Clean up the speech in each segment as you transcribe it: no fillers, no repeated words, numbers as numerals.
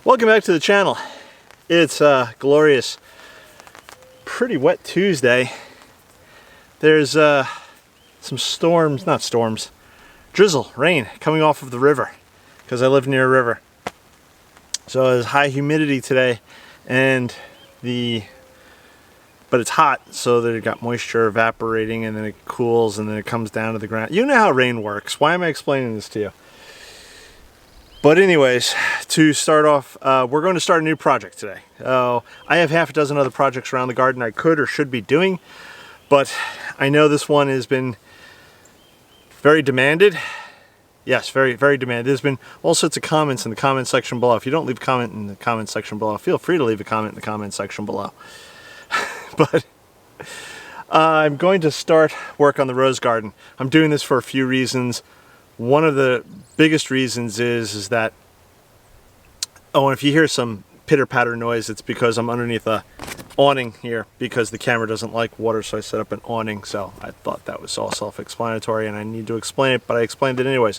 Welcome back to the channel. It's a glorious, pretty wet Tuesday. There's some storms, not storms, drizzle, rain coming off of the river because I live near a river. So there's high humidity today, but it's hot, so they've got moisture evaporating and then it cools and then it comes down to the ground. You know how rain works. Why am I explaining this to you? But anyways, to start off, we're going to start a new project today. I have half a dozen other projects around the garden I could or should be doing, but I know this one has been very demanded. Yes, very, very demanded. There's been all sorts of comments in the comment section below. If you don't leave a comment in the comment section below, feel free to leave a comment in the comment section below. But I'm going to start work on the rose garden. I'm doing this for a few reasons. One of the biggest reasons is that, and if you hear some pitter-patter noise, it's because I'm underneath a awning here because the camera doesn't like water, so I set up an awning. So I thought that was all self-explanatory and I need to explain it, but I explained it anyways.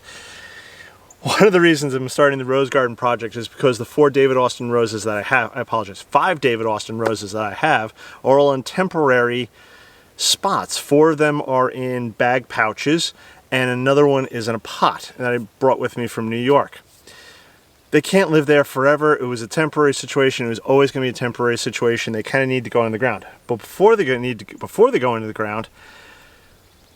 One of the reasons I'm starting the rose garden project is because the 4 David Austin roses that I have, 5 David Austin roses that I have are all in temporary spots. 4 of them are in bag pouches and another one is in a pot that I brought with me from New York. They can't live there forever. It was a temporary situation. It was always going to be a temporary situation. They kind of need to go in the ground. But before they go into the ground,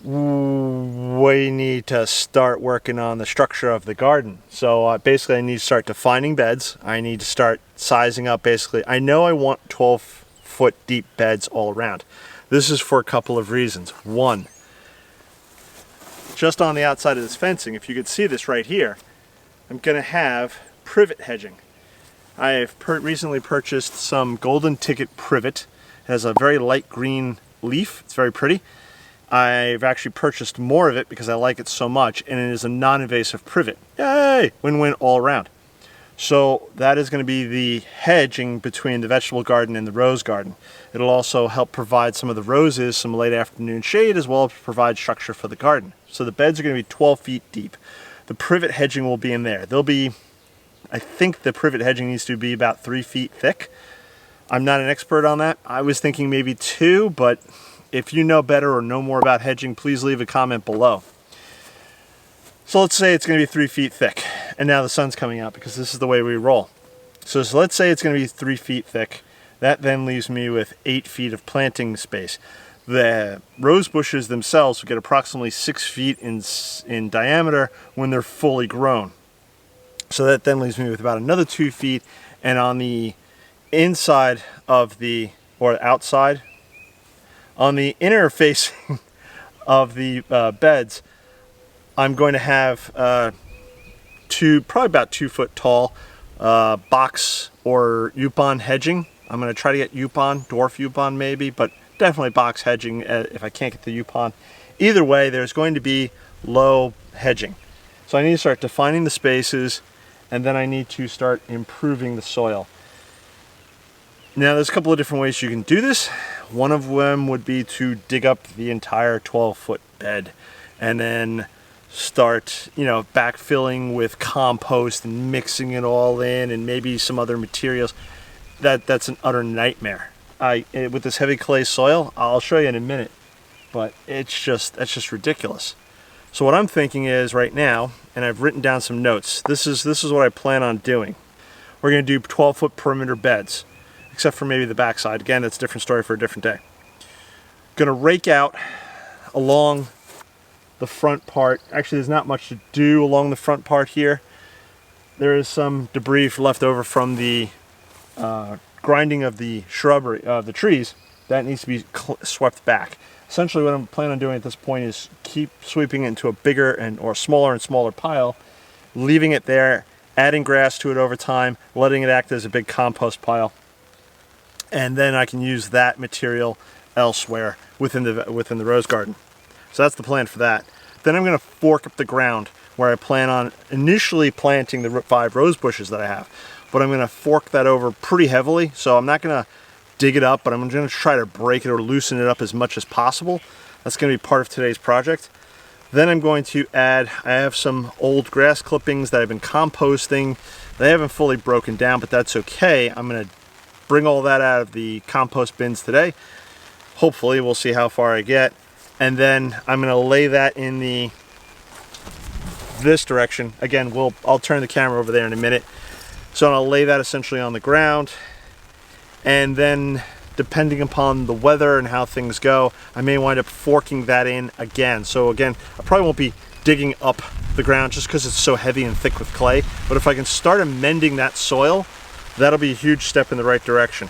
we need to start working on the structure of the garden. So basically I need to start defining beds. I need to start sizing up. Basically, I know I want 12-foot deep beds all around. This is for a couple of reasons. One, just on the outside of this fencing, if you could see this right here, I'm going to have privet hedging. I have recently purchased some golden ticket privet. It has a very light green leaf. It's very pretty. I've actually purchased more of it because I like it so much, and it is a non-invasive privet. Yay! Win-win all around. So that is going to be the hedging between the vegetable garden and the rose garden. It'll also help provide some of the roses some late afternoon shade, as well as provide structure for the garden. So the beds are going to be 12 feet deep. The privet hedging will be in there. They'll be, I think the privet hedging needs to be about 3 feet thick. I'm not an expert on that. I was thinking maybe 2, but if you know better or know more about hedging, please leave a comment below. So let's say it's going to be 3 feet thick, and now the sun's coming out because this is the way we roll. So let's say it's going to be 3 feet thick. That then leaves me with 8 feet of planting space. The rose bushes themselves will get approximately 6 feet in diameter when they're fully grown. So that then leaves me with about another 2 feet, and on the inside of or outside, on the inner facing of the beds, I'm going to have probably about 2 foot tall box or Yupon hedging. I'm going to try to get Yupon, dwarf Yupon maybe, but definitely box hedging if I can't get the Yupon. Either way, there's going to be low hedging. So I need to start defining the spaces, and then I need to start improving the soil. Now there's a couple of different ways you can do this. One of them would be to dig up the entire 12-foot bed and then start, backfilling with compost and mixing it all in and maybe some other materials. That's an utter nightmare. With this heavy clay soil, I'll show you in a minute, but that's just ridiculous. So what I'm thinking is right now, and I've written down some notes. This is what I plan on doing. We're going to do 12-foot perimeter beds, except for maybe the backside. Again, that's a different story for a different day. Going to rake out along the front part. Actually, there's not much to do along the front part here. There is some debris left over from the grinding of the shrubbery, the trees. That needs to be swept back. Essentially, what I'm planning on doing at this point is keep sweeping it into a bigger or smaller and smaller pile, leaving it there, adding grass to it over time, letting it act as a big compost pile, and then I can use that material elsewhere within the rose garden. So that's the plan for that. Then I'm going to fork up the ground where I plan on initially planting the 5 rose bushes that I have. But I'm going to fork that over pretty heavily, so I'm not going to dig it up, but I'm going to try to break it or loosen it up as much as possible. That's going to be part of today's project. Then I'm going to add, I have some old grass clippings that I've been composting They haven't fully broken down, but that's okay. I'm going to bring all that out of the compost bins today. Hopefully, we'll see how far I get. And then I'm going to lay that in this direction. Again, I'll turn the camera over there in a minute. So I'll lay that essentially on the ground. And then, depending upon the weather and how things go, I may wind up forking that in again. So again, I probably won't be digging up the ground just because it's so heavy and thick with clay. But if I can start amending that soil, that'll be a huge step in the right direction.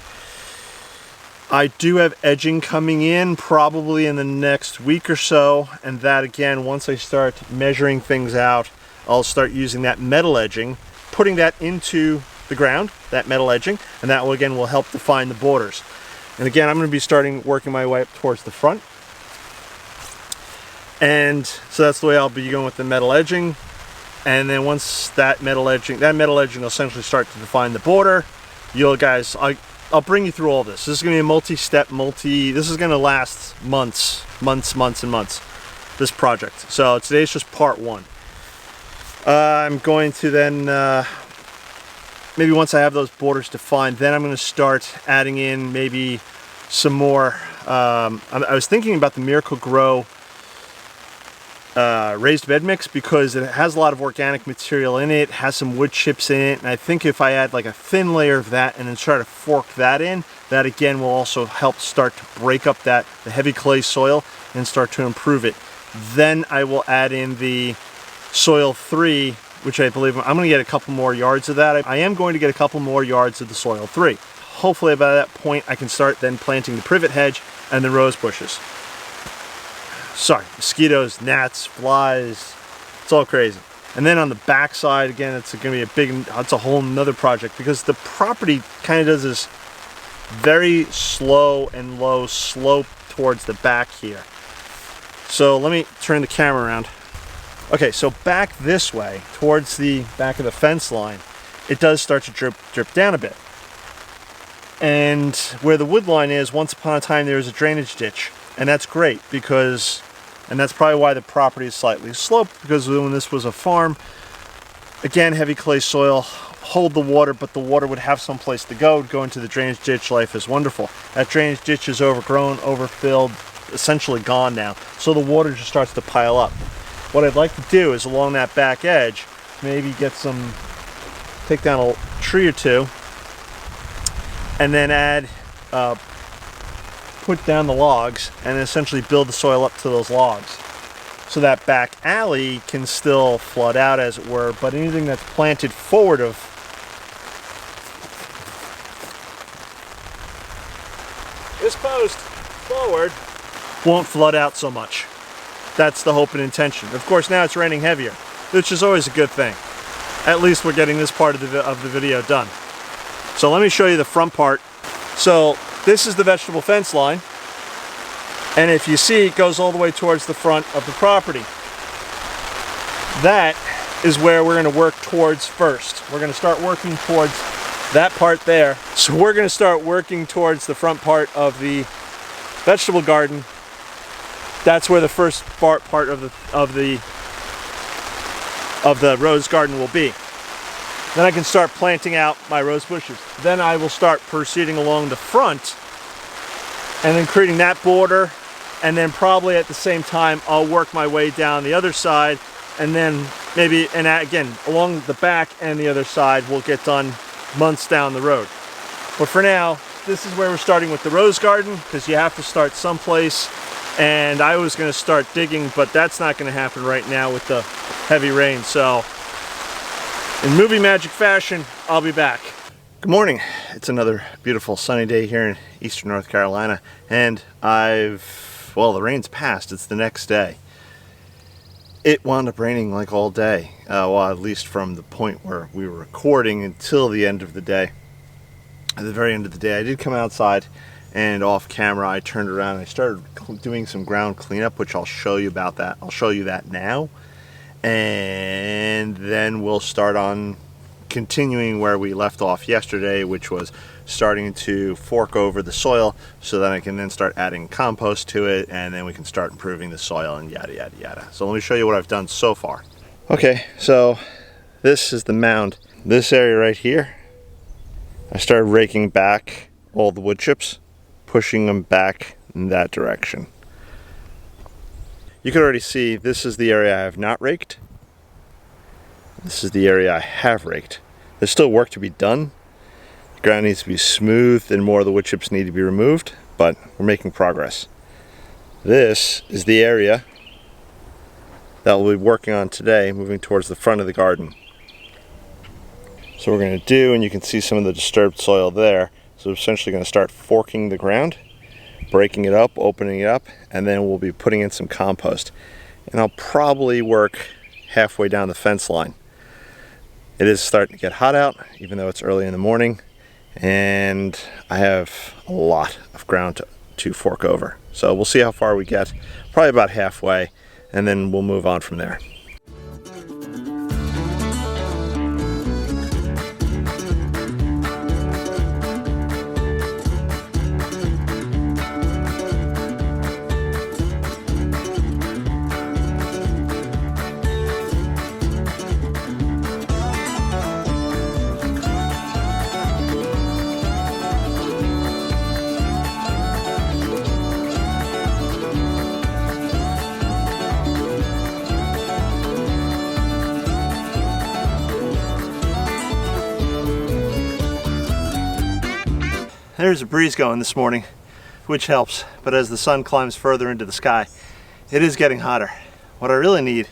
I do have edging coming in probably in the next week or so, and that again, once I start measuring things out, I'll start using that metal edging, putting that into the ground, that metal edging, and that will again will help define the borders. And again, I'm going to be working my way up towards the front. And so that's the way I'll be going with the metal edging. And then once that metal edging will essentially start to define the border, I'll bring you through all this. This is going to be a multi-step, this is going to last months and months, this project. So today's just part one. I'm going to then, maybe once I have those borders defined, then I'm going to start adding in maybe some more, I was thinking about the Miracle-Gro raised bed mix because it has a lot of organic material in it, has some wood chips in it, and I think if I add like a thin layer of that and then try to fork that in, that again will also help start to break up the heavy clay soil and start to improve it. Then I will add in the soil 3, which I believe I'm going to get a couple more yards of that. I am going to get a couple more yards of the soil 3. Hopefully by that point I can start then planting the privet hedge and the rose bushes. Sorry, mosquitoes, gnats, flies, it's all crazy. And then on the back side, again, it's going to be it's a whole nother project because the property kind of does this very slow and low slope towards the back here. So let me turn the camera around. Okay, so back this way, towards the back of the fence line, it does start to drip down a bit. And where the wood line is, once upon a time there was a drainage ditch. And that's great and that's probably why the property is slightly sloped, because when this was a farm, again, heavy clay soil, hold the water, but the water would have some place to go into the drainage ditch. Life is wonderful. That drainage ditch is overgrown, overfilled, essentially gone now. So the water just starts to pile up. What I'd like to do is along that back edge, maybe take down a tree or two, and then add, put down the logs and essentially build the soil up to those logs. So that back alley can still flood out, as it were, but anything that's planted forward of this post forward won't flood out so much. That's the hope and intention. Of course, now it's raining heavier, which is always a good thing. At least we're getting this part of the video done. So let me show you the front part. So this is the vegetable fence line, and if you see, it goes all the way towards the front of the property. That is where we're going to work towards first. We're going to start working towards that part there. So we're going to start working towards the front part of the vegetable garden. That's where the first part of the rose garden will be. Then I can start planting out my rose bushes. Then I will start proceeding along the front and then creating that border, and then probably at the same time I'll work my way down the other side, and then maybe, and again, along the back and the other side will get done months down the road. But for now, this is where we're starting with the rose garden, because you have to start someplace, and I was going to start digging, but that's not going to happen right now with the heavy rain. So in movie magic fashion, I'll be back. Good morning. It's another beautiful sunny day here in eastern North Carolina, and well, the rain's passed. It's the next day. It wound up raining like all day, well, at least from the point where we were recording until the end of the day. At the very end of the day, I did come outside, and off camera I turned around and I started doing some ground cleanup, which I'll show you about that. I'll show you that now, and then we'll start on continuing where we left off yesterday, which was starting to fork over the soil so that I can then start adding compost to it, and then we can start improving the soil and yada yada yada. So let me show you what I've done so far. Okay, so this is the mound. this area right here, I started raking back all the wood chips, pushing them back in that direction. You can already see this is the area I have not raked. This is the area I have raked. There's still work to be done. The ground needs to be smoothed and more of the wood chips need to be removed, but we're making progress. This is the area that we'll be working on today, moving towards the front of the garden. So what we're going to do, and you can see some of the disturbed soil there, so we're essentially going to start forking the ground, breaking it up, opening it up, and then we'll be putting in some compost. And I'll probably work halfway down the fence line. It is starting to get hot out, even though it's early in the morning, and I have a lot of ground to fork over. So we'll see how far we get, probably about halfway, and then we'll move on from there. There's a breeze going this morning, which helps, but as the sun climbs further into the sky, it is getting hotter. What I really need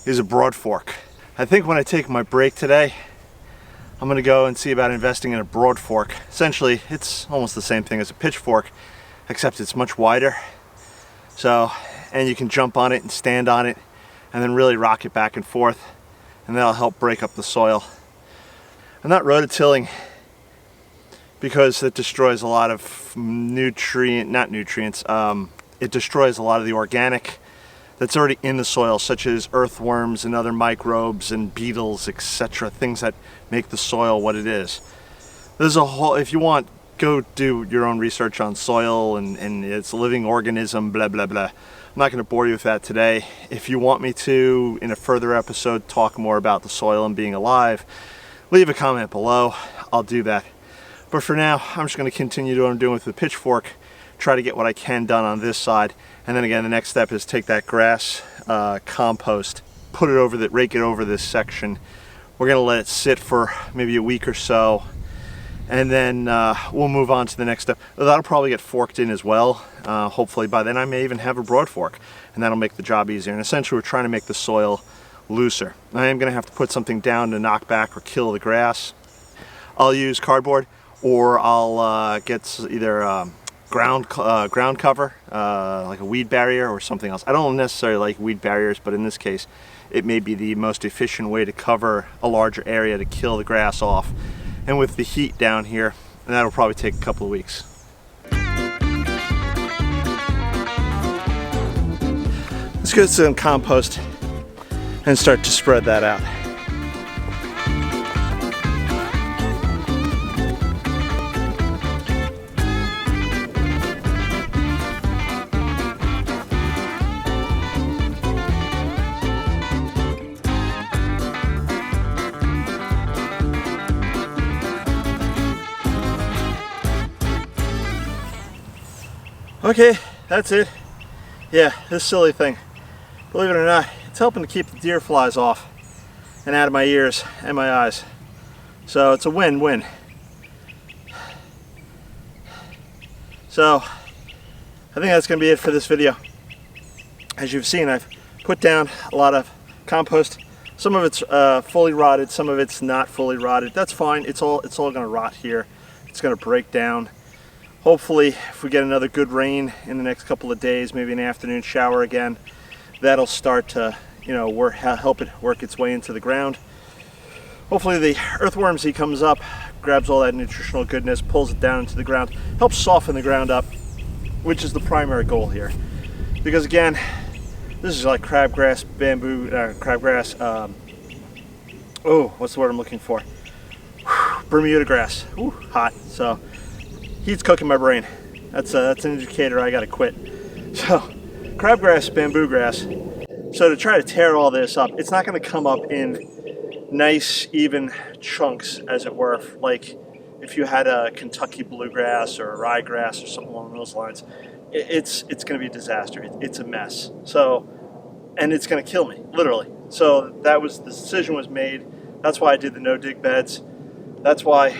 is a broad fork. I think when I take my break today, I'm gonna go and see about investing in a broad fork. Essentially, it's almost the same thing as a pitchfork, except it's much wider. So, and you can jump on it and stand on it, and then really rock it back and forth, and that'll help break up the soil. I'm not rototilling because it destroys a lot of it destroys a lot of the organic that's already in the soil, such as earthworms and other microbes and beetles, etc., things that make the soil what it is. There's a whole, if you want, go do your own research on soil and its living organism, blah blah blah. I'm not going to bore you with that today. If you want me to, in a further episode, talk more about the soil and being alive, leave a comment below. I'll do that. But for now, I'm just going to continue doing what I'm doing with the pitchfork, try to get what I can done on this side, and then again, the next step is take that grass compost, put it over rake it over this section. We're going to let it sit for maybe a week or so, and then we'll move on to the next step. That'll probably get forked in as well. Hopefully by then I may even have a broad fork, and that'll make the job easier. And essentially, we're trying to make the soil looser. I am going to have to put something down to knock back or kill the grass. I'll use cardboard, or I'll get either ground cover, like a weed barrier or something else. I don't necessarily like weed barriers, but in this case, it may be the most efficient way to cover a larger area to kill the grass off. And with the heat down here, that'll probably take a couple of weeks. Let's get some compost and start to spread that out. Okay, that's it. Yeah, this silly thing, believe it or not, it's helping to keep the deer flies off and out of my ears and my eyes. So it's a win-win. So I think that's going to be it for this video. As you've seen, I've put down a lot of compost. Some of it's fully rotted, some of it's not fully rotted. That's fine. It's all going to rot here. It's going to break down. Hopefully, if we get another good rain in the next couple of days, maybe an afternoon shower again, that'll start to, help it work its way into the ground. Hopefully the earthworms, he comes up, grabs all that nutritional goodness, pulls it down into the ground, helps soften the ground up, which is the primary goal here. Because again, this is like crabgrass, bamboo, what's the word I'm looking for? Bermuda grass. Ooh, hot. So heat's cooking my brain. That's an indicator I gotta quit. So, crabgrass, bamboo grass. So to try to tear all this up, it's not gonna come up in nice even chunks, as it were, like if you had a Kentucky bluegrass or a ryegrass or something along those lines. It's going to be a disaster. It's a mess. So, and it's going to kill me, literally. So that was the decision was made. That's why I did the no dig beds. That's why,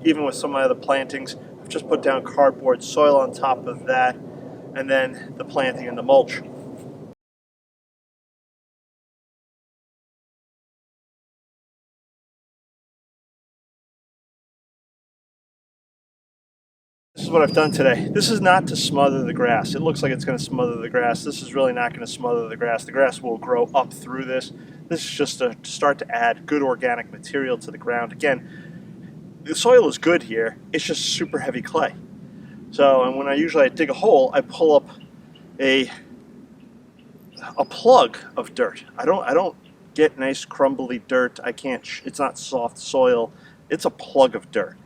even with some of my other plantings, I've just put down cardboard soil on top of that, and then the planting and the mulch. This is what I've done today. This is not to smother the grass. It looks like it's going to smother the grass. This is really not going to smother the grass. The grass will grow up through this. This is just to start to add good organic material to the ground. Again, the soil is good here. It's just super heavy clay. So, and when I usually dig a hole, I pull up a plug of dirt. I don't get nice crumbly dirt. I can't. It's not soft soil. It's a plug of dirt.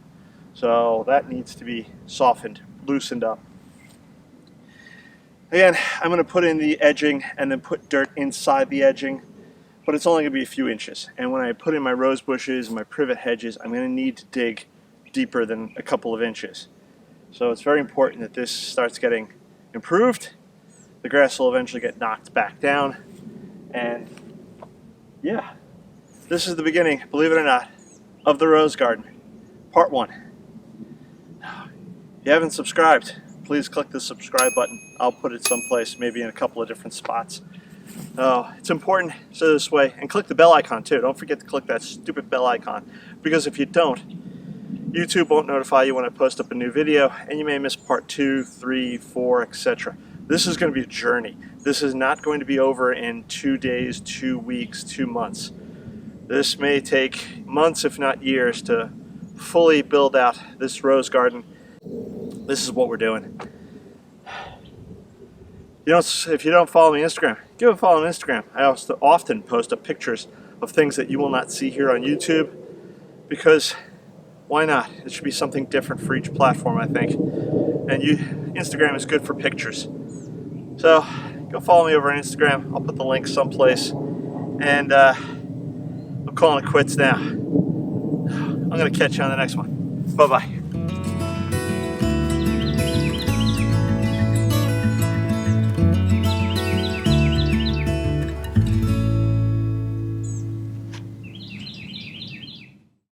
So that needs to be softened, loosened up. Again, I'm going to put in the edging and then put dirt inside the edging, but it's only going to be a few inches. And when I put in my rose bushes and my privet hedges, I'm going to need to dig deeper than a couple of inches. So it's very important that this starts getting improved. The grass will eventually get knocked back down. And yeah, this is the beginning, believe it or not, of the rose garden, part 1. If you haven't subscribed, please click the subscribe button. I'll put it someplace, maybe in a couple of different spots. It's important, so this way, and click the bell icon too. Don't forget to click that stupid bell icon, because if you don't, YouTube won't notify you when I post up a new video, and you may miss part 2, 3, 4, etc. This is going to be a journey. This is not going to be over in 2 days, 2 weeks, 2 months. This may take months, if not years, to fully build out this rose garden. This is what we're doing. If you don't follow me on Instagram, give a follow on Instagram. I also often post up pictures of things that you will not see here on YouTube, because why not? It should be something different for each platform, I think. And Instagram is good for pictures. So go follow me over on Instagram. I'll put the link someplace. And I'm calling it quits now. I'm going to catch you on the next one. Bye-bye.